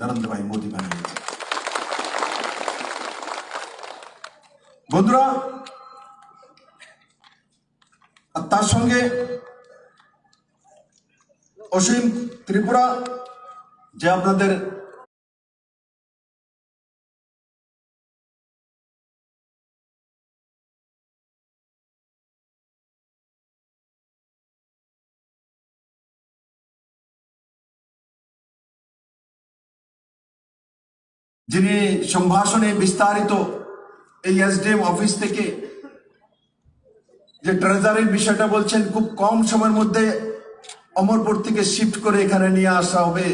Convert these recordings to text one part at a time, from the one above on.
নরেন্দ্র ভাই মোদী বানিয়েছে। বন্ধুরা, তার সঙ্গে অসীম ত্রিপুরা যে আপনাদের যিনি সম্ভাষণে বিস্তারিত এই এসডিএম অফিস থেকে যে ট্রেজারির বিষয়টা বলছেন, খুব কম সময়ের মধ্যে অমরপুর থেকে শিফট করে এখানে নিয়ে আসা হবে,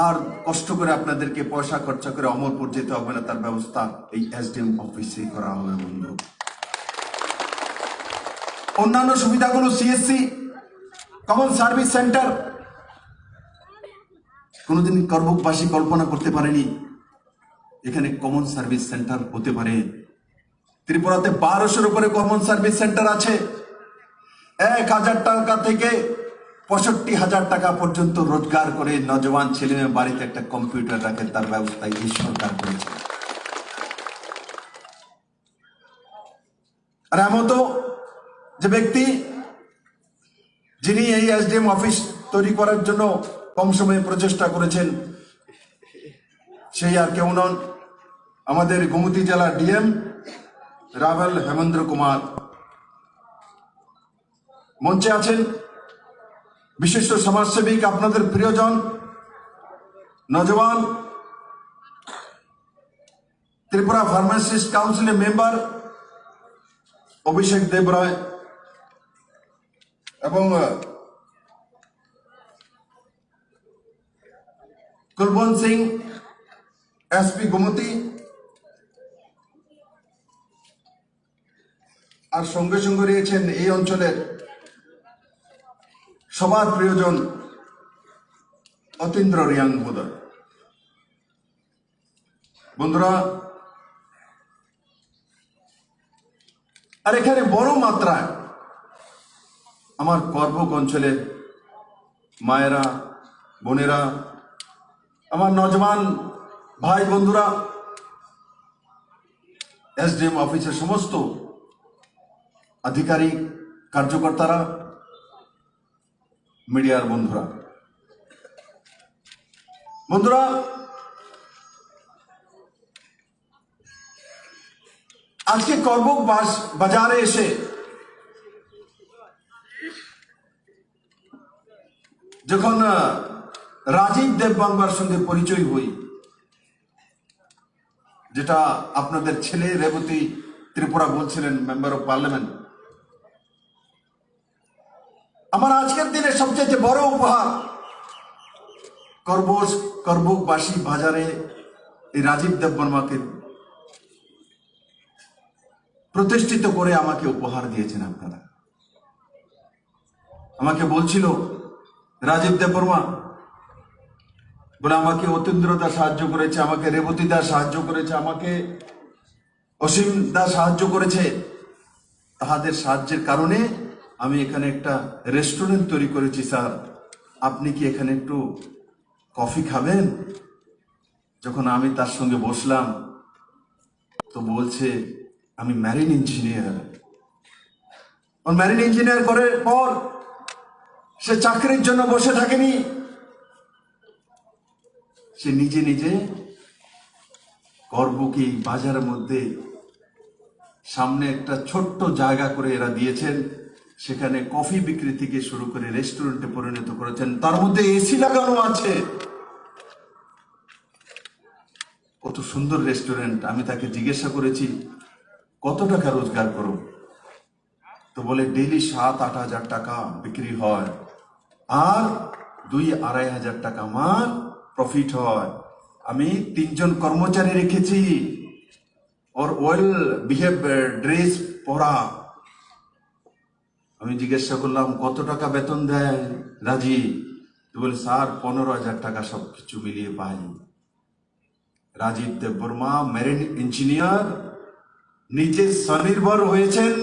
আর কষ্ট করে আপনাদেরকে পয়সা খরচা করে অমরপুর যেতে হবে না, তার ব্যবস্থা এই এসডিএম অফিসে করা হবে। বন্ধু, অন্যান্য সুবিধাগুলো সিএসসি কমন সার্ভিস সেন্টার কোনোদিন করবুকবাসী কল্পনা করতে পারেনি এখানে কমন সার্ভিস সেন্টার হতে পারে। ত্রিপুরাতে 1200-এর উপরে কমন সার্ভিস সেন্টার আছে। 1000 টাকা থেকে 65,000 টাকা পর্যন্ত রোজগার করে নজওয়ান ছেলে মেয়ে বাড়িতে একটা কম্পিউটার রাখে, তার ব্যবস্থা এই সরকার করেছে। আর এমন তো যে ব্যক্তি যিনি এই এসডিএম অফিস তৈরি করার জন্য কম সময়ে প্রচেষ্টা করেছেন, সেই আর কেউ নন, আমাদের গোমতী জেলার ডিএম রাভেল হেমেন্দ্র কুমার। মঞ্চে আছেন বিশিষ্ট সমাজসেবিক, আপনাদের প্রিয়জন, নজওয়ান, ত্রিপুরা ফার্মাসিস্ট কাউন্সিলের মেম্বার অভিষেক দেব রায় এবং কুলবন্ত সিং এসপি গোমতী, আর সঙ্গে সঙ্গে রয়েছেন এই অঞ্চলের সবার প্রিয়জন অতীন্দ্র রিয়াং মহোদয়। বন্ধুরা, আর এখানে বড় মাত্রায় আমার করবুক অঞ্চলের মায়েরা, বোনেরা, আমার নজওয়ান ভাই বন্ধুরা, এসডিএম অফিসের সমস্ত আধিকারিক, কার্যকর্তারা, মিডিয়ার বন্ধুরা, আজকে করবুক বাজারে এসে যখন রাজীব দেববর্মার সঙ্গে পরিচয় হই, যেটা আপনাদের ছেলে রেবতী ত্রিপুরা বলছিলেন, মেম্বার অফ পার্লামেন্ট, আমার আজকের দিনে সবচেয়ে বড় উপহার করবুকবাসী বাজারে এই রাজীব দেববর্মাকে প্রতিষ্ঠিত করে আমাকে উপহার দিয়েছেন আপনারা। আমাকে বলছিল রাজীব দেববর্মা বলে, আমাকে অতীন্দ্র দা সাহায্য করেছে, আমাকে রেবতী দা সাহায্য করেছে, আমাকে অসীম দা সাহায্য করেছে, তাহাদের সাহায্যের কারণে আমি এখানে একটা রেস্টুরেন্ট তৈরি করেছি। স্যার, আপনি কি এখানে একটু কফি খাবেন? যখন আমি তার সঙ্গে বসলাম তো বলছে, আমি ম্যারিন ইঞ্জিনিয়ার। ম্যারিন ইঞ্জিনিয়ার করার পর সে চাকরির জন্য বসে থাকেনি, সে নিজে নিজে করবুকি বাজারের মধ্যে সামনে একটা ছোট্ট জায়গা করে এরা দিয়েছেন, সেখানে কফি বিক্রি থেকে শুরু করে রেস্টুরেন্টে পরিণত করেছেন, তার মধ্যে এসি লাগানো আছে। কত সুন্দর রেস্টুরেন্ট। আমি তাকে জিজ্ঞাসা করেছি, কত টাকা রোজগার করো? তো বলে, ডেইলি 7-8 হাজার টাকা বিক্রি হয়, আর 2-2.5 হাজার টাকা আমার প্রফিট হয়। আমি 3 জন কর্মচারী রেখেছি, ওর ওয়েল বিহেভ ড্রেস পরা। আমি জিজ্ঞাসা করলাম, কত টাকা বেতন দেয় রাজি? তো বলে, স্যার 15,000 টাকা সবকিছু মিলিয়ে পাই। রাজীব দেববর্মা মেরিন ইঞ্জিনিয়ার, নিজে স্বনির্ভর হয়েছেন,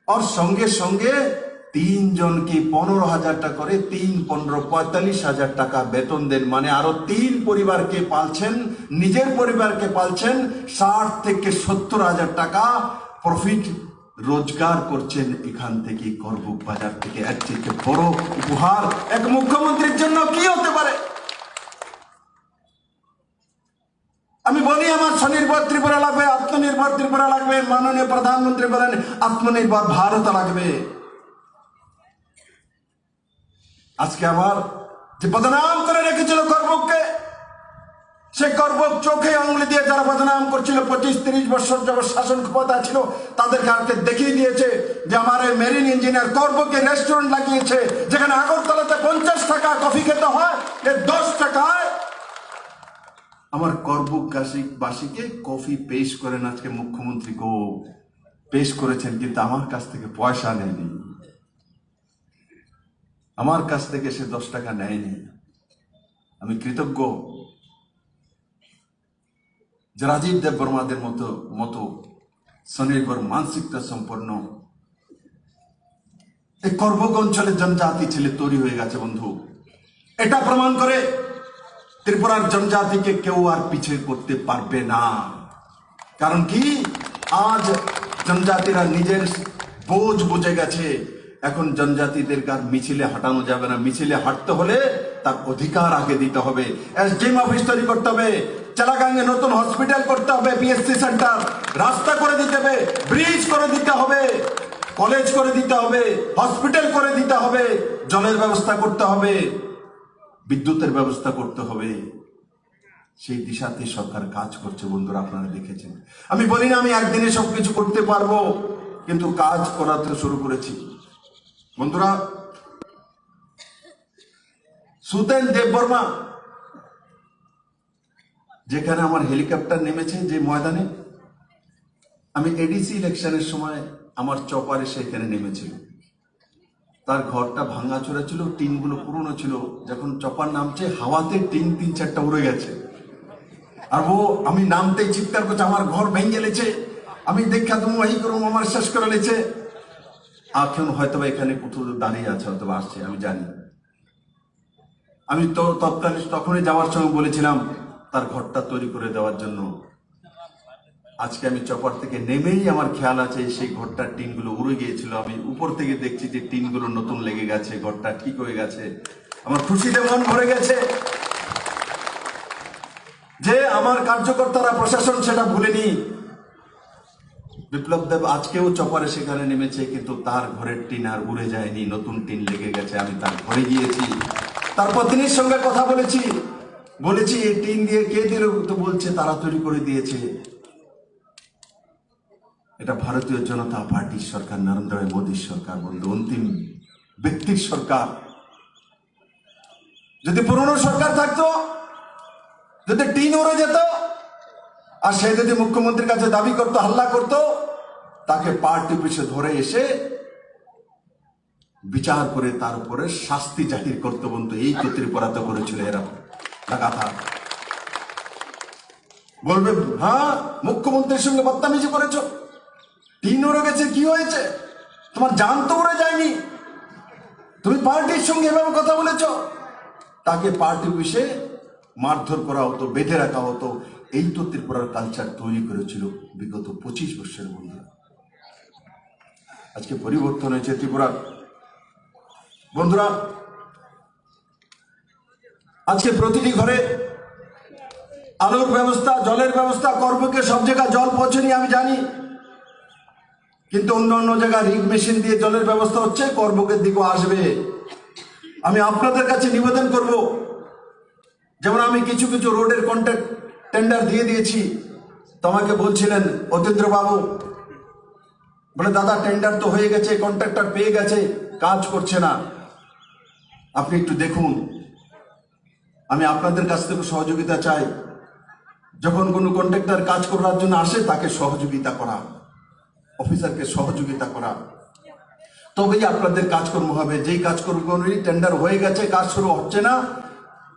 আর সঙ্গে সঙ্গে তিনজনকে 15,000 টাকা করে, 3, 15, 45,000 টাকা বেতন দেন, মানে আরো 3 পরিবারকে পালছেন, নিজের পরিবারকে পালছেন, 60 থেকে 70,000 টাকা প্রফিট রোজগার করছেন এখান থেকে, করবুক বাজার থেকে। এর থেকে বড় উপহার এক মুখ্যমন্ত্রীর জন্য কি হতে পারে? আমি বলি আমার স্বনির্ভর ত্রিপুরা লাগবে, আত্মনির্ভর ত্রিপুরা লাগবে, মাননীয় প্রধানমন্ত্রী বলেন আত্মনির্ভর ভারত লাগবে। আজকে আমার যে বদনাম করে রেখেছিল করবুককে, সে করবুক চোখে আঙুলি দিয়ে যারা বদনাম করছিল 25-30 বছর যাবত শাসন ক্ষমতা ছিল, তাদেরকে আজকে দেখিয়ে দিয়েছে যে আমার এই মেরিন ইঞ্জিনিয়ার করবুকে রেস্টুরেন্ট লাগিয়েছে, যেখানে আগরতলাতে 50 টাকা কফি খেতে হয়, 10 টাকায় আমার করবুক বাসীকে কফি পেশ করেন। আজকে মুখ্যমন্ত্রীকেও পেশ করেছেন, কিন্তু আমার কাছ থেকে পয়সা নেয়নি, আমার কাছ থেকে সে 10 টাকা নেয়নি। আমি কৃতজ্ঞ যে রাজীব দেববর্মাদের মতো স্বনির্ভর মানসিকতা সম্পন্ন এই করবুক অঞ্চলের জনজাতি ছেলে তৈরি হয়ে গেছে বন্ধু। এটা প্রমাণ করে ত্রিপুরার জনজাতিকে কেউ আর পিছিয়ে করতে পারবে না। কারণ কি, আজ জনজাতিরা নিজের বোঝ বুঝে গেছে। এখন জনজাতিদের কার মিছিলে হাঁটানো যাবে না, মিছিলে হাঁটতে হলে তার অধিকার আগে দিতে হবে। এসডিএম অফিস তৈরি করতে হবে, চালাগাঙ্গে নতুন হসপিটাল করতে হবে, পিএসসি সেন্টার, রাস্তা করে দিতে হবে, ব্রিজ করে দিতে হবে, কলেজ করে দিতে হবে, হসপিটাল করে দিতে হবে, জলের ব্যবস্থা করতে হবে, বিদ্যুতের ব্যবস্থা করতে হবে। সেই দিশাতে সরকার কাজ করছে বন্ধুরা, আপনারা দেখেছেন। আমি বলি না আমি একদিনে সবকিছু করতে পারবো, কিন্তু কাজ করাতে শুরু করেছি বন্ধুরা। সুতেন দেববর্মা যেখানে আমার হেলিকপ্টার নেমেছে, যে ময়দানে আমি এডিসি ইলেকশনের সময় আমার চপারে সেখানে নেমেছিল, তার ঘরটা ভাঙাচোরা ছিল, টিনগুলো পুরনো ছিল। যখন চপার নামছে, হাওয়াতে টিন 3-4টা উড়ে গেছে, আর ও আমি নামতেই চিৎকার করছে আমার ঘর ভেঙে গেছে, আমি দেখা তুমি এই করুম, আমার শেষ করে লেছে। এখন হয়তো এখানে কোথাও দাঁড়িয়ে আছে, হয়তো আসছে, আমি জানি। আমি তো তৎকালীন তখনই যাওয়ার সময় বলেছিলাম তার ঘরটা তৈরি করে দেওয়ার জন্য। আজকে আমি চপার থেকে নেমেই আমার খেয়াল আছে সেই ঘরটার টিনগুলো উড়ে গিয়েছিল, আমি উপর থেকে দেখছি যে টিনগুলো নতুন লেগে গেছে, ঘরটা ঠিক হয়ে গেছে। আমার খুশিতে মন ভরে গেছে যে আমার কার্যকর্তারা, প্রশাসন সেটা ভুলেনি। বিপ্লব দেব আজকেও চপারে সেখানে নেমেছে, কিন্তু তার ঘরের টিন আর উড়ে যায়নি, নতুন টিন লেগে গেছে। আমি তার ঘরে গিয়েছি, তার পত্নীর সঙ্গে কথা বলেছি এই টিন দিয়ে কে দিল, তো বলছে তারা তৈরি করে দিয়েছে। এটা ভারতীয় জনতা পার্টির সরকার, নরেন্দ্র মোদীর সরকার বন্ধু, অন্তিম ব্যক্তির সরকার। যদি পুরনো সরকার থাকতো, যদি টিন উড়ে যেত, আর সে যদি মুখ্যমন্ত্রীর কাছে দাবি করতো, হাল্লা করতো, তাকে পার্টি অফিসে ধরে এসে বিচার করে তার উপরে শাস্তি জাহির করতো বন্ধু। এই তো ত্রিপুরাতে করেছিল এরা লাগাতার। বলবে হ্যাঁ মুখ্যমন্ত্রীর সঙ্গে বদতামিজি করেছো, টিন উড়ে গেছে, কি হয়েছে, তোমার জান তো উড়ে যায়নি, তুমি পার্টির সঙ্গে এভাবে কথা বলেছ। তাকে পার্টি অফিসে মারধর করা হতো, বেঁধে রাখা হতো। এই তো ত্রিপুরার কালচার তৈরি করেছিল বিগত 25 বছরের বন্ধুরা। আজকে পরিবর্তন হয়েছে ত্রিপুরার বন্ধুরা। আজকে প্রতিটি ঘরে আলোর ব্যবস্থা, জলের ব্যবস্থা, করবুকে সব জায়গায় জল পৌঁছেনি আমি জানি, কিন্তু অন্য অন্য জায়গায় রিগ মেশিন দিয়ে জলের ব্যবস্থা হচ্ছে, করবুকের দিকেও আসবে। আমি আপনাদের কাছে নিবেদন করব, যেমন আমি কিছু কিছু রোডের কন্ট্রাক্ট টেন্ডার দিয়ে দিয়েছি। তোমাকে বলছিলেন অতীন্দ্র বাবু, বলে দাদা টেন্ডার তো হয়ে গেছে, কন্ট্রাক্টর পেয়ে গেছে, কাজ করছে না, আপনি একটু দেখুন। আমি আপনাদের কাছ থেকে সহযোগিতা চাই। যখন কোনো কন্ট্রাক্টর কাজ করার জন্য আসে, তাকে সহযোগিতা করা, অফিসারকে সহযোগিতা করা, তবেই আপনাদের কাজকর্ম হবে। যেই কাজকর্মগুলি টেন্ডার হয়ে গেছে, কাজ শুরু হচ্ছে না,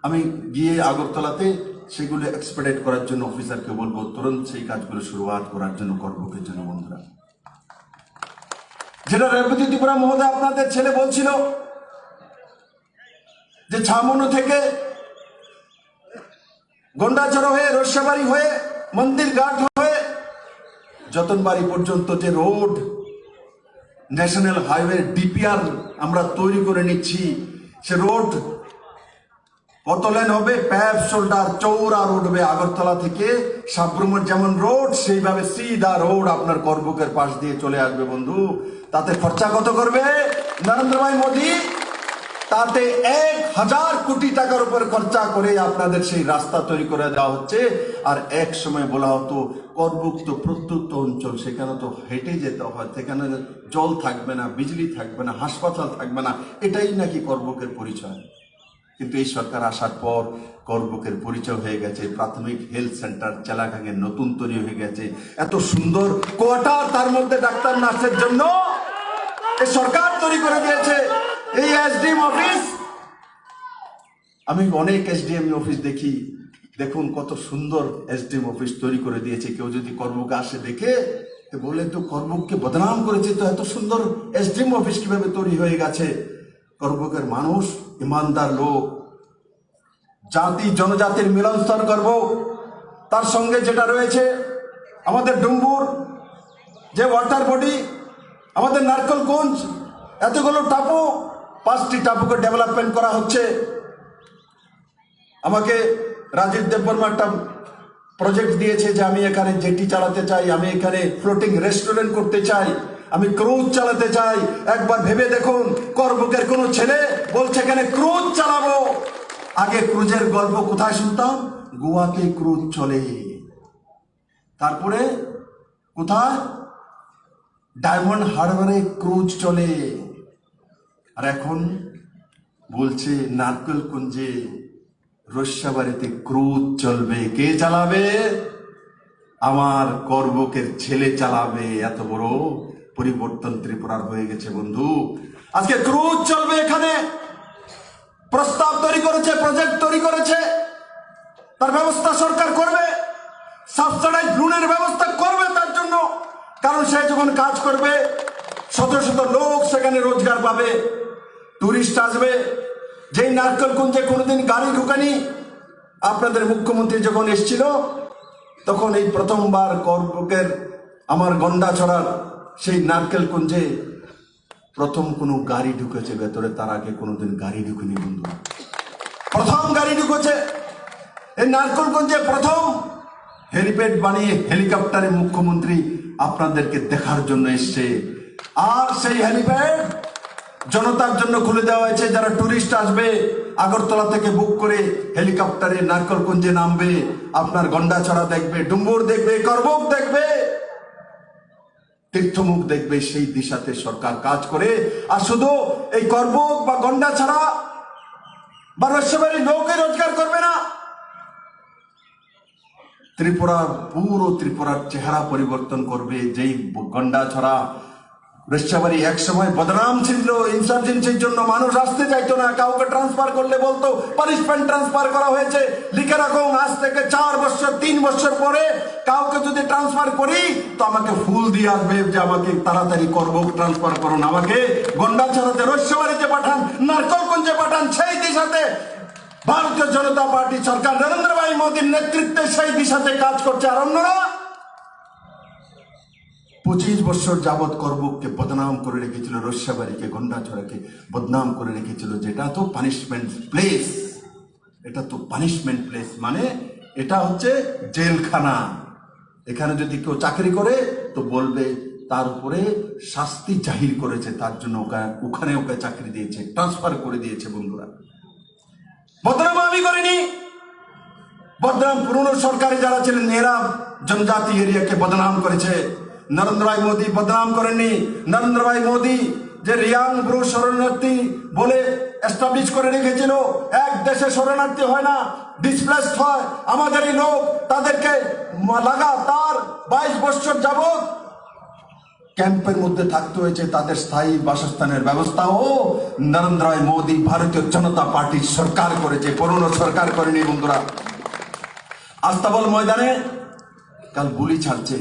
আমি গিয়ে আগরতলাতে সেগুলো এক্সপেডিট করার জন্য অফিসারকে বলবো তুরন্ত সেই কাজগুলো শুরুয়াত করার জন্য, করবুকের জন্য বন্ধুরা। যেটা রেবতী ত্রিপুরা মহোদয় আপনাদের ছেলে বলছিল যে ছামনু থেকে গন্ডাচড়া হয়ে রস্যাবাড়ি হয়ে মন্দির ঘাট হয়ে যতনবাড়ি পর্যন্ত যে রোড ন্যাশনাল হাইওয়ে ডিপিআর আমরা তৈরি করে নিচ্ছি, সে রোড কত লেন হবে? প্যাপ শোল্ডার চৌড়া রোড হবে। আগরতলা থেকে সাবরুমের যেমন রোড, সেইভাবে সিধা রোড আপনার করবুকের পাশ দিয়ে চলে আসবে বন্ধু। তাতে খরচা কত করবে নরেন্দ্র ভাই মোদী? তাতে 1000 কোটি টাকার উপর খরচা করে আপনাদের সেই রাস্তা তৈরি করে দেওয়া হচ্ছে। আর এক সময় বলা হতো করবুক তো প্রত্যন্ত অঞ্চল, সেখানে তো হেঁটে যেতে হয়, সেখানে জল থাকবে না, বিজলি থাকবে না, হাসপাতাল থাকবে না, এটাই নাকি করবুকের পরিচয়। কিন্তু এই সরকার আসার পর করবুকের পরিচয় হয়ে গেছে প্রাথমিক হেলথ সেন্টার চেলাগাঙে নতুন তৈরি হয়ে গেছে, এত সুন্দর কোয়ার্টার, তার মধ্যে ডাক্তার নার্সের জন্য এই সরকার তৈরি করে দিয়েছে। এই এসডিএম অফিস, আমি অনেক এসডিএম অফিস দেখি, দেখুন কত সুন্দর এসডিএম অফিস তৈরি করে দিয়েছে। কেউ যদি করবুকে আসে দেখে বলে তো করবুককে বদনাম করেছে, তো এত সুন্দর এসডিএম অফিস কিভাবে তৈরি হয়ে গেছে। করবুকের মানুষ ইমানদার লোক, জাতি জনজাতির মিলনস্থল করব। তার সঙ্গে যেটা রয়েছে আমাদের ডুম্বুর যে ওয়াটার বডি, আমাদের নারকেলকুঞ্জ, এতগুলো টাপু, 5টি টাপুকে ডেভেলপমেন্ট করা হচ্ছে। আমাকে রাজীব দেববর্মা একটা প্রজেক্ট দিয়েছে যে আমি এখানে জেটি চালাতে চাই, আমি এখানে ফ্লোটিং রেস্টুরেন্ট করতে চাই, আমি ক্রুজ চালাতে চাই। একবার ভেবে দেখুন, করবুকের কোন ছেলে বলছে এখানে ক্রুজ চালাবো। আগে ক্রুজের গল্প কোথায় শুনতাম? গোয়াতে ক্রুজ চলে, তারপরে কোথায়? ডায়মন্ড হারবারে ক্রুজ চলে, আর এখন বলছে নারকেলকুঞ্জে রস্যাবাড়িতে ক্রুজ চলবে। কে চালাবে? আমার করবুকের ছেলে চালাবে। এত বড় পরিবর্তন ত্রিপুরার হয়ে গেছে বন্ধু। আজকে ক্রুজ চলবে এখানে, প্রস্তাব তৈরি করেছে, প্রজেক্ট তৈরি করেছে, তার ব্যবস্থা সরকার করবে, সাবসিডাইজ লোনের ব্যবস্থা করবে তার জন্য। কারণ সে যখন কাজ করবে শত শত লোক সেখানে রোজগার পাবে, টুরিস্ট আসবে। যেই নারকেলকুঞ্জে কোনোদিন গাড়ি ঢুকানি, আপনাদের মুখ্যমন্ত্রী যখন এসেছিল তখন এই প্রথমবার করবুকের আমার গন্ডাছড়ার সেই নারকেলকুঞ্জে প্রথম কোনো গাড়ি ঢুকেছে ভেতরে, তার আগে কোনোদিন গাড়ি ঢুকেনি বন্ধু। প্রথম গাড়ি ঢুকেছে এই নারকেলকুঞ্জে, প্রথম হেলিপ্যাড বানিয়ে হেলিকপ্টারে মুখ্যমন্ত্রী আপনাদেরকে দেখার জন্য এসছে। আর সেই হেলিপ্যাড জনতার জন্য খুলে দেওয়া হয়েছে। যারা টুরিস্ট আসবে আগরতলা থেকে বুক করে হেলিকপ্টারে নারকেলকুঞ্জে নামবে, আপনার গন্ডাছড়া দেখবে, ডুম্বুর দেখবে, করবুক দেখবে, তীর্থমুখ দেখবে। সেই দিশাতে সরকার কাজ করে। আর শুধু এই করবুক বা গন্ডাছড়া বা রস্যাবাড়ির লোকে রোজগার করবে না, ত্রিপুরার পুরো ত্রিপুরার চেহারা পরিবর্তন করবে। যেই গন্ডাছড়া রস্যাবাড়ি এক সময় বদনাম ছিল, ইনসার্জেন্সির জন্য মানুষ আসতে চাইতো না, কাউকে ট্রান্সফার করলে বলতো পানিশমেন্ট ট্রান্সফার করা হয়েছে, লিখে রাখুন আজ থেকে 4 বছর 3 বছর পরে কাউকে যদি ট্রান্সফার করি তো আমাকে ফুল দিয়ে আসবে যে আমাকে তাড়াতাড়ি করবুক ট্রান্সফার করুন, আমাকে গন্ডাছড়াতে রস্যাবাড়িতে পাঠান, নারকেলকুঞ্জে পাঠান। সেই দিশাতে ভারতীয় জনতা পার্টি সরকার নরেন্দ্র ভাই মোদীর নেতৃত্বে সেই দিশাতে কাজ করছে। আর অন্যরা 25 বছর যাবৎ করবুককে বদনাম করে রেখেছিল, রস্যাবাড়িকে গন্ডাছড়াকে বদনাম করে রেখেছিল। যেটা তো পানিশমেন্ট প্লেস, এটা তো পানিশমেন্ট প্লেস, মানে এটা হচ্ছে জেলখানা। এখানে যদি কেউ চাকরি করে তো বলবে তার উপরে শাস্তি জাহির করেছে, তার জন্য ওখানে ওকে চাকরি দিয়েছে, ট্রান্সফার করে দিয়েছে। বন্ধুরা, বদনাম আমি করিনি, বদনাম পুরনো সরকারে যারা ছিলেন এরা জনজাতি এরিয়াকে বদনাম করেছে। নরেন্দ্র ভাই মোদী বদনাম করেননি। নরেন্দ্র ভাই মোদী যে রিয়াং ব্রু শরণার্থী বলে এস্টাবলিশ করে রেখেছিল, এক দেশে শরণার্থী হয় না, ডিসপ্লেসড হয় আমাদেরই লোক, তাদেরকে লাগাতার 22 বছর যাবত ক্যাম্পের মধ্যে থাকতে হয়েছে, তাদের স্থায়ী বাসস্থানের ব্যবস্থাও নরেন্দ্র ভাই মোদী ভারতীয় জনতা পার্টির সরকার করেছে, পুরনো সরকার করেনি। বন্ধুরা, আস্তাবল ময়দানে কাল গুলি ছাড়ছে,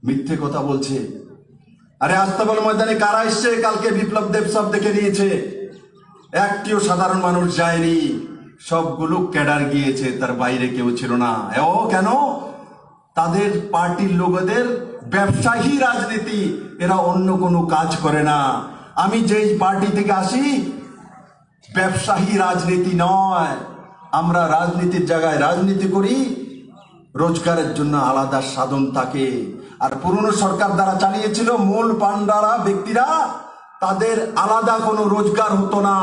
মিথ্যে কথা বলছে, আরে আস্তাবল ময়দানে কারা এসছে কালকে? বিপ্লব দেব সব দেখে নিয়েছে, একটিও সাধারণ মানুষ যায়নি, সবগুলো ক্যাডার গিয়েছে, তার বাইরে কেউ ছিল না। ও কেন? তাদের পার্টির লোকদের ব্যবসায়ী রাজনীতি, এরা অন্য কোনো কাজ করে না। আমি যেই পার্টি থেকে আসি, ব্যবসায়ী রাজনীতি নয়, আমরা রাজনীতির জায়গায় রাজনীতি করি, রোজগারের জন্য আলাদা সাধন থাকে। আর পুরনো সরকার দ্বারা চালিয়েছিল, মূল পান্ডারা ব্যক্তিরা, তাদের আলাদা কোনো রোজগার হতো না।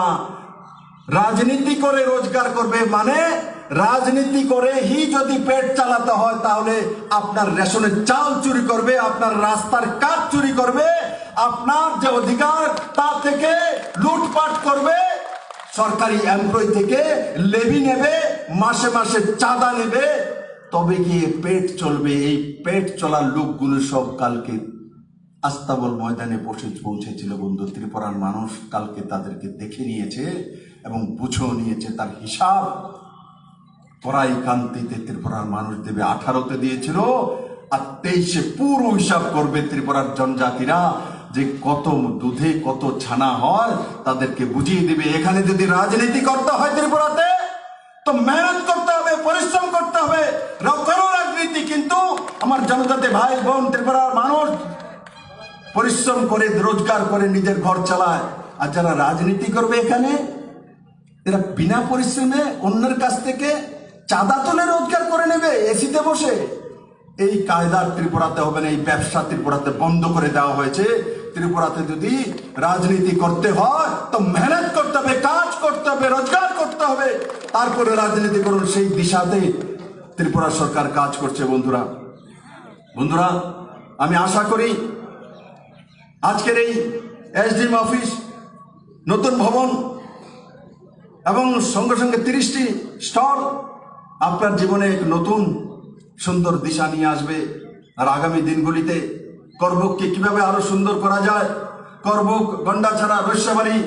রাজনীতি করে রোজগার করবে মানে রাজনীতি করে হি যদি পেট চালাতে হয়, তাহলে আপনার রেশনের চাল চুরি করবে, আপনার রাস্তার কাজ চুরি করবে, আপনার যে অধিকার তা থেকে লুটপাট করবে, সরকারি এমপ্লয়ি থেকে লেভি নেবে, মাসে মাসে চাঁদা নেবে, তবে গিয়ে পেট চলবে। এই পেট চলার লোকগুলো সব কালকে আস্তাবল ময়দানে পৌঁছেছিল বন্ধু। ত্রিপুরার মানুষ কালকে তাদেরকে দেখে নিয়েছে এবং বুঝেও নিয়েছে। তার হিসাব পরাই কান্তিতে ত্রিপুরার মানুষ দেবে। 18তে দিয়েছিল, আর 23-এ পুরো হিসাব করবে ত্রিপুরার জনজাতিরা, যে কত দুধে কত ছানা হয়, তাদেরকে বুঝিয়ে দিবে। এখানে যদি রাজনীতি করতে হয় ত্রিপুরাতে, তো মেহনত করতে হবে, পরিশ্রম করতে হবে, করো রাজনীতি। কিন্তু আমার জনজাতি ভাই বোন, ত্রিপুরার মানুষ পরিশ্রম করে রোজগার করে নিজের ঘর চালায়। আর যারা রাজনীতি করবে এখানে, এরা বিনা পরিশ্রমে অন্যের কাছ থেকে চাঁদা তুলে রোজগার করে নেবে এসিতে বসে। এই কায়দার ত্রিপুরাতে হবে না। এই ব্যবসা ত্রিপুরাতে বন্ধ করে দেওয়া হয়েছে। ত্রিপুরাতে যদি রাজনীতি করতে হয়, তো মেহনত করতে হবে, কাজ করতে হবে, রোজগার করতে হবে, তারপরে রাজনীতি করুন। সেই দিশাতে ত্রিপুরা সরকার কাজ করছে বন্ধুরা। বন্ধুরা, আমি আশা করি আজকের এই এসডিএম অফিস, নতুন ভবন এবং সঙ্গে সঙ্গে 30টি স্টল আপনার জীবনে এক নতুন সুন্দর দিশা নিয়ে আসবে। আর আগামী দিনগুলিতে করবুককে কিভাবে আরো সুন্দর করা যায়, করবুক, গন্ডাছড়া, রৈস্যবাড়ি,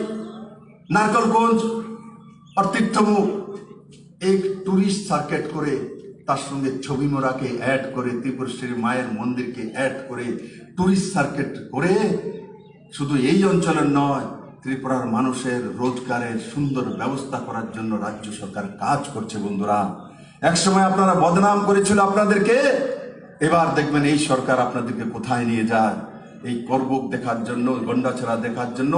নারকলগঞ্জ আর তীর্থমুখ এক টুরিস্ট সার্কিট করে, তার সঙ্গে ছবি মোড়াকে অ্যাড করে, ত্রিপুরেশ্বরী মায়ের মন্দিরকে অ্যাড করে, টুরিস্ট সার্কিট করে শুধু এই অঞ্চলের নয়, ত্রিপুরার মানুষের রোজগারের সুন্দর ব্যবস্থা করার জন্য রাজ্য সরকার কাজ করছে বন্ধুরা। একসময় আপনারা বদনাম করেছিল আপনাদেরকে, এবার দেখবেন এই সরকার আপনাদেরকে কোথায় নিয়ে যায়। এই করবুক দেখার জন্য, গন্ডাছড়া দেখার জন্য,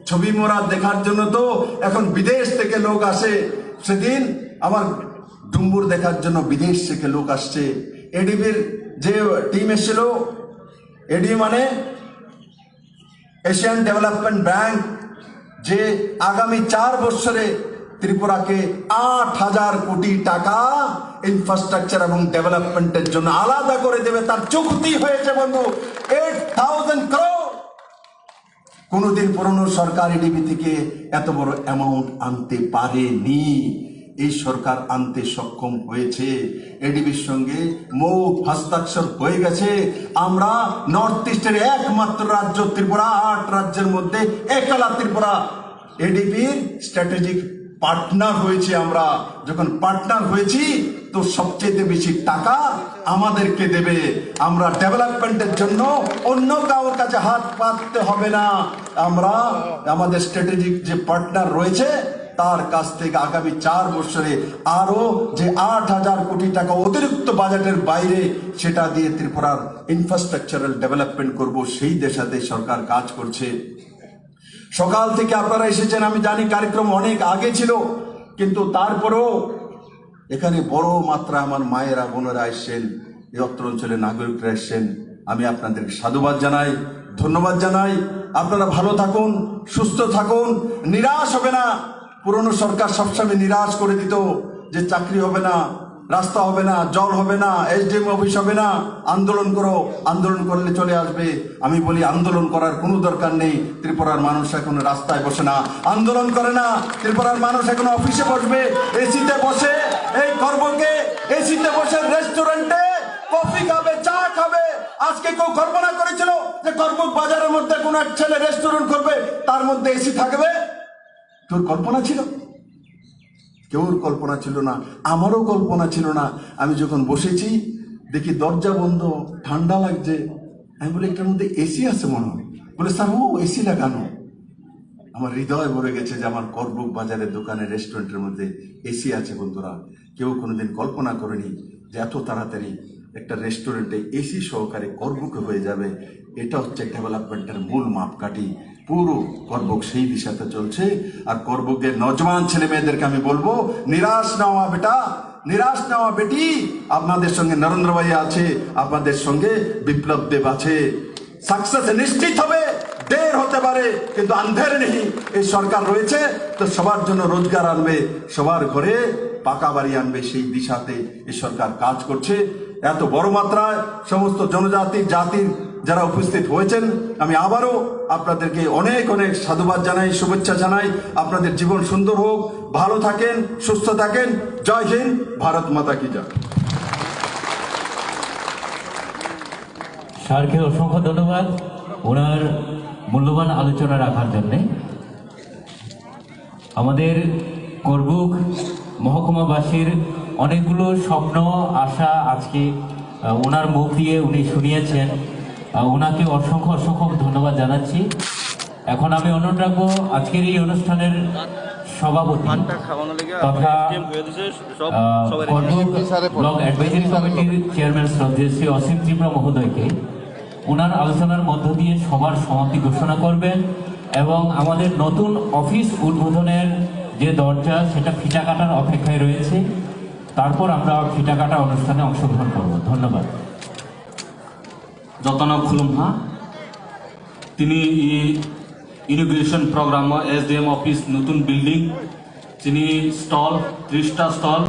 ছবি মোড়া দেখার জন্য তো এখন বিদেশ থেকে লোক আসে। সেদিন আমার ডুম্বুর দেখার জন্য বিদেশ থেকে লোক আসছে। এডিবির যে টিম এসেছিল, এডি মানে এশিয়ান ডেভেলপমেন্ট ব্যাংক, যে আগামী 4 বছরে ত্রিপুরাকে 8,000 কোটি টাকা ইনফ্রাস্ট্রাকচার এবং ডেভেলপমেন্টের জন্য আলাদা করে দেবে, তার চুক্তি হয়েছে বন্ধু। 8,000 crore। কোনোদিন পুরনো সরকার এডিবি থেকে এত বড় অ্যামাউন্ট আনতে পারেনি। এই সরকার আনতে সক্ষম হয়েছে। এডিবির সঙ্গে মৌখ হস্তাক্ষর হয়ে গেছে। আমরা নর্থ ইস্টের একমাত্র রাজ্য ত্রিপুরা, 8 রাজ্যের মধ্যে একলা ত্রিপুরা এডিবির স্ট্র্যাটেজিক পার্টনার হয়েছে। আমরা যখন পার্টনার হয়েছি, তো সবচেয়ে বেশি টাকা আমাদেরকে দেবে। আমরা ডেভেলপমেন্টের জন্য অন্য কারোর কাছে হাত পাততে হবে না। আমরা আমাদের স্ট্র্যাটেজিক যে পার্টনার রয়েছে, তার কাছ থেকে আগামী 4 বছরে আরো যে 8,000 কোটি টাকা অতিরিক্ত বাজেটের বাইরে, সেটা দিয়ে ত্রিপুরার ইনফ্রাস্ট্রাকচারাল ডেভেলপমেন্ট করব, সেই দিশাতে সরকার কাজ করছে। সকাল থেকে আপনারা এসেছেন, আমি জানি কার্যক্রম অনেক আগে ছিল, কিন্তু তারপরেও এখানে বড় মাত্রা আমার মায়েরা বোনেরা এসছেন, এই অত্র অঞ্চলের নাগরিকরা এসছেন। আমি আপনাদেরকে সাধুবাদ জানাই, ধন্যবাদ জানাই। আপনারা ভালো থাকুন, সুস্থ থাকুন, নিরাশ হবে না। পুরনো সরকার সবসময় নিরাশ করে দিত যে চাকরি হবে না, রাস্তা হবে না, জল হবে না, এসডিএম অফিস হবে না, আন্দোলন করো, আন্দোলন করলে চলে আসবে। আমি বলি আন্দোলন করার কোনো দরকার নেই। ত্রিপুরার মানুষ এখন রাস্তায় বসে না, আন্দোলন করে না। ত্রিপুরার মানুষ এখন অফিসে বসবে, এসিতে বসে, এই করবকে এসিতে বসে রেস্টুরেন্টে কফি খাবে, চা খাবে। আজকে কেউ কল্পনা করেছিল যে করবক বাজারের মধ্যে কোন এক ছেলে রেস্টুরেন্ট করবে, তার মধ্যে এসি থাকবে? তোর কল্পনা ছিল? কেউর কল্পনা ছিল না, আমারও কল্পনা ছিল না। আমি যখন বসেছি, দেখি দরজা বন্ধ, ঠান্ডা লাগছে। আমি বলি এটার মধ্যে এসি আছে মনে হয়। বলে স্যার ও এসি লাগানো। আমার হৃদয় ভরে গেছে যে আমার করবুক বাজারের দোকানে রেস্টুরেন্টের মধ্যে এসি আছে। বন্ধুরা, কেউ কোনোদিন কল্পনা করেনি যে এত তাড়াতাড়ি একটা রেস্টুরেন্টে এসি সহকারে করবুক হয়ে যাবে। এটা হচ্ছে ডেভেলপমেন্টের মূল মাপকাঠি। পুরো করবুক সেই দিশাতে চলছে। আর করবুকের নজওয়ান ছেলে মেয়েদেরকে আমি বলবো, নিরাশ না হওয়া বেটা, নিরাশ না হওয়া বেটি। আপনাদের সঙ্গে নরেন্দ্র ভাই আছে, আপনাদের সঙ্গে বিপ্লব দেব আছে। সাকসেস নিশ্চিত হবে, দের হতে পারে কিন্তু আন্ধের নেই। এই সরকার রয়েছে তো সবার জন্য রোজগার আনবে, সবার ঘরে পাকা বাড়ি আনবে, সেই দিশাতে এই সরকার কাজ করছে। এত বড় মাত্রায় সমস্ত জনজাতি জাতির যারা উপস্থিত হয়েছেন, আমি আবারও আপনাদেরকে অনেক অনেক সাধুবাদ জানাই, শুভেচ্ছা জানাই। আপনাদের জীবন সুন্দর হোক, ভালো থাকেন, সুস্থ থাকেন। জয় হিন্দ, ভারত মাতা কি জয়। স্যারকে অসংখ্য ধন্যবাদ ওনার মূল্যবান আলোচনা রাখার জন্যে। আমাদের করবুক মহকুমাবাসীর অনেকগুলো স্বপ্ন আশা আজকে ওনার মুখ দিয়ে উনি শুনিয়েছেন। ওনাকে অসংখ্য অসংখ্য ধন্যবাদ জানাচ্ছি। এখন আমি অনুরোধ রাখবো আজকের এই অনুষ্ঠানের সভাপতি তথা করবুক ব্লক অ্যাডভাইজারি কমিটির চেয়ারম্যান শ্রদ্ধেয় শ্রী অসীম ত্রিপুরা মহোদয়কে ওনার আলোচনার মধ্য দিয়ে সবার সমাপ্তি ঘোষণা করবেন এবং আমাদের নতুন অফিস উদ্বোধনের যে দরজা সেটা ফিতা কাটার অপেক্ষায় রয়েছে। তারপর আমরা ফিতা কাটা অনুষ্ঠানে অংশগ্রহণ করব। ধন্যবাদ। যতন খুলুমহা তিনি ইনোগ্রেশন প্রোগ্রাম SDM অফিস নতুন বিল্ডিং তিনি স্টল 30টা স্টল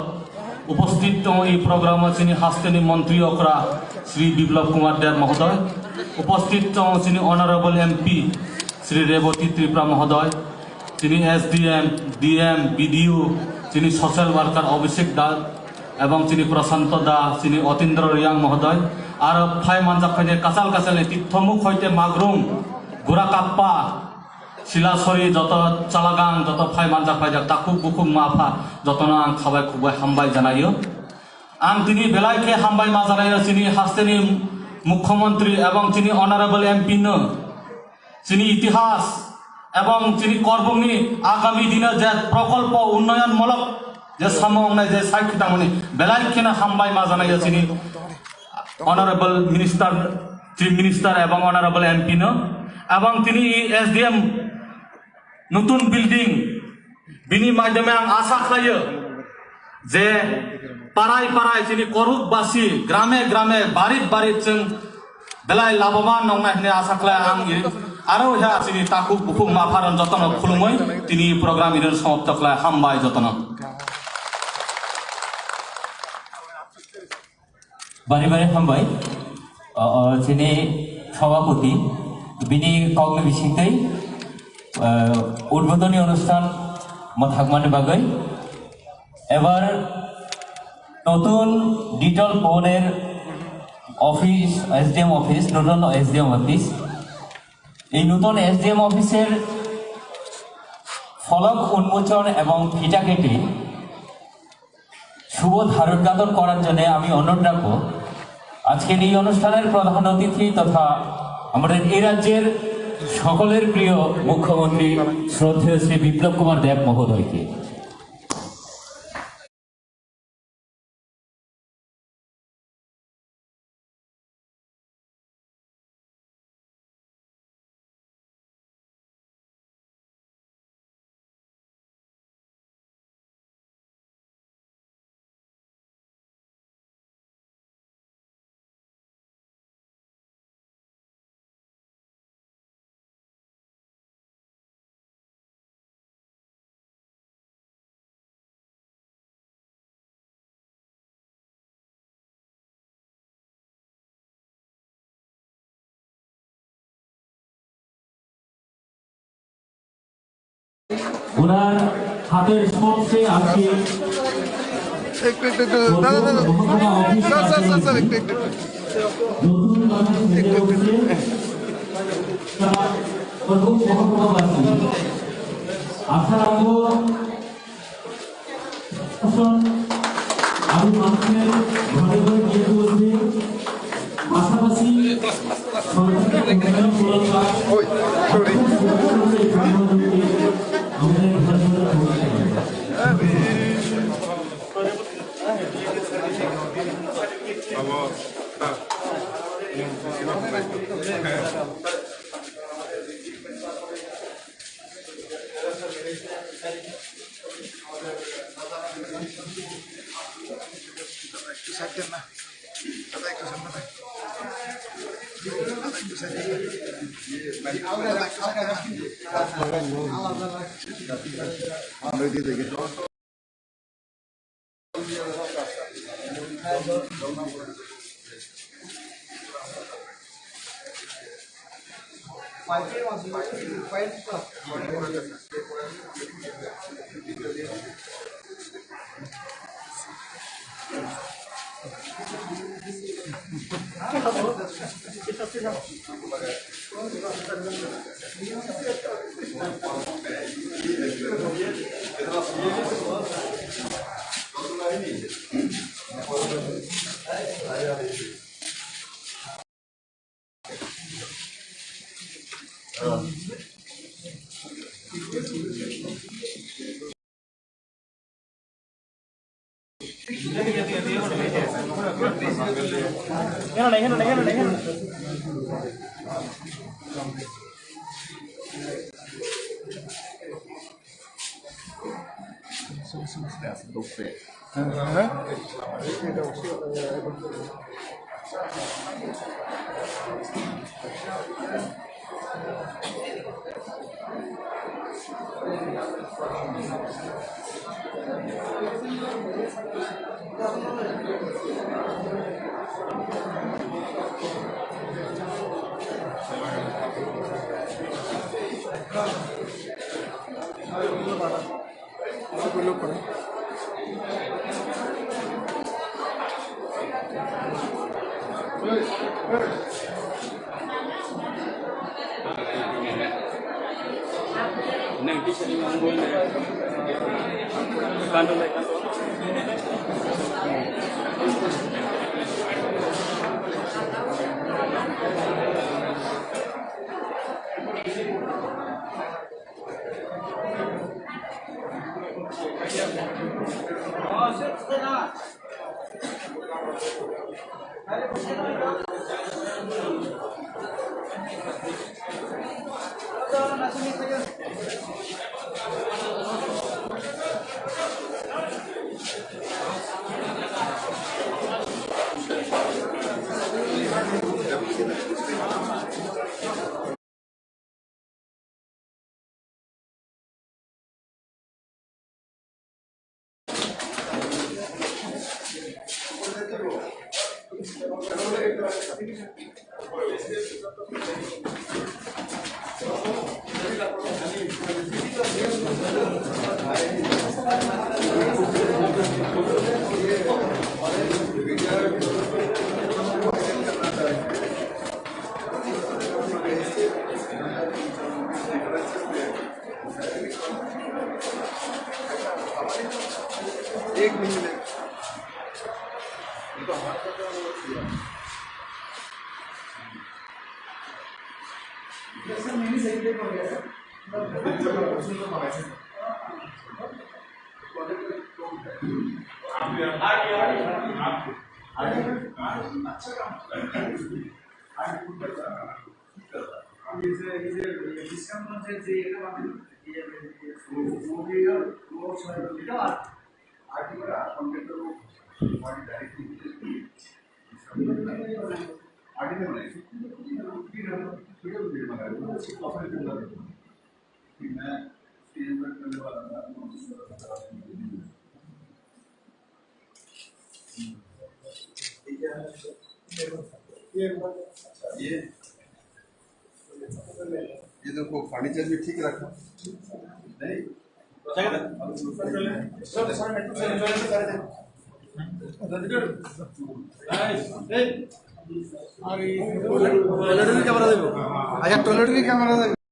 উপস্থিত এই প্রোগ্রাম তিনি হাস্তেনি মন্ত্রী অকরা শ্রী বিপ্লব কুমার দেব মহোদয়, উপস্থিত তিনি অনারেবল MP শ্রী রেবতী ত্রিপুরা মহোদয়, তিনি SDM DM BDO তিনি সোশ্যাল ওয়ার্কার অভিষেক দাস এবং তিনি প্রশান্ত দা, তিনি অতীন্দ্র রিয়াং মহোদয়। আর ফাই মানজা ফাইনে কাছাল কাছাল তীর্থমুখ হইতে মাগরুম গোরা কাপ্পা শিলাসরি যত চালাগাং যত ফাই মানজা ফাইজা তাকুব বুকুম মাফা যতন আং খাবাই খুবই হামবাই জানাইও। আং তিনি বেলাইকে হামবাই মা জানাইও তিনি হাস্তেনি মুখ্যমন্ত্রী এবং তিনি অনারেবল MP তিনি ইতিহাস এবং তিনি করবুকনি আগামী দিনে যে প্রকল্প উন্নয়নমূলক যে সামগ্রী যে সাইকিতামনি বেলাইখানে হামবাই মা জানাইও তিনি অনারেবল মিনিস্টার চিফ মিনিস্টার এবং অনারেবল MP এবং তিনি SDM নতুন বিল্ডিং বিনি মাধ্যমে আং আশা খাইও যে পাড়ায় পাড়ায় তিনি করবুকবাসী গ্রামে গ্রামে বাড়িত বাড়িত जों বেলাই লাভবান নংনাই আশা খাই আং আরো হ্যা তিনি তাকুব বুকুম মাফারন যতন খুলুমই তিনি প্রোগ্রাম ইরের সমাপ্ত খাই হামবাই যতন বারে বারে হামবাই যিনি সভাপতি বিনি কগ্ন বিশিংতেই উদ্বোধনী অনুষ্ঠান থাকমানে বাগৈ এবার নতুন ডিটল ভবনের অফিস SDM অফিস নতুন SDM অফিস এই নতুন SDM অফিসের ফলক উন্মোচন এবং ফিতা কেটে শুভ ধারণগাদন করার জন্য আমি অনুরোধ রাখবো আজকের এই অনুষ্ঠানের প্রধান অতিথি তথা আমাদের এই রাজ্যের সকলের প্রিয় মুখ্যমন্ত্রী শ্রদ্ধেয় শ্রী বিপ্লব কুমার দেব মহোদয়কে। ওনার হাতের স্পর্শে আজকে আশা রাখবো আমি মানুষের ঘরে ঘরে গিয়ে চলছে পাশাপাশি সরকারি ये देखो फर्नीचर भी ठीक रखा नहीं टॉयलेट की कैमरा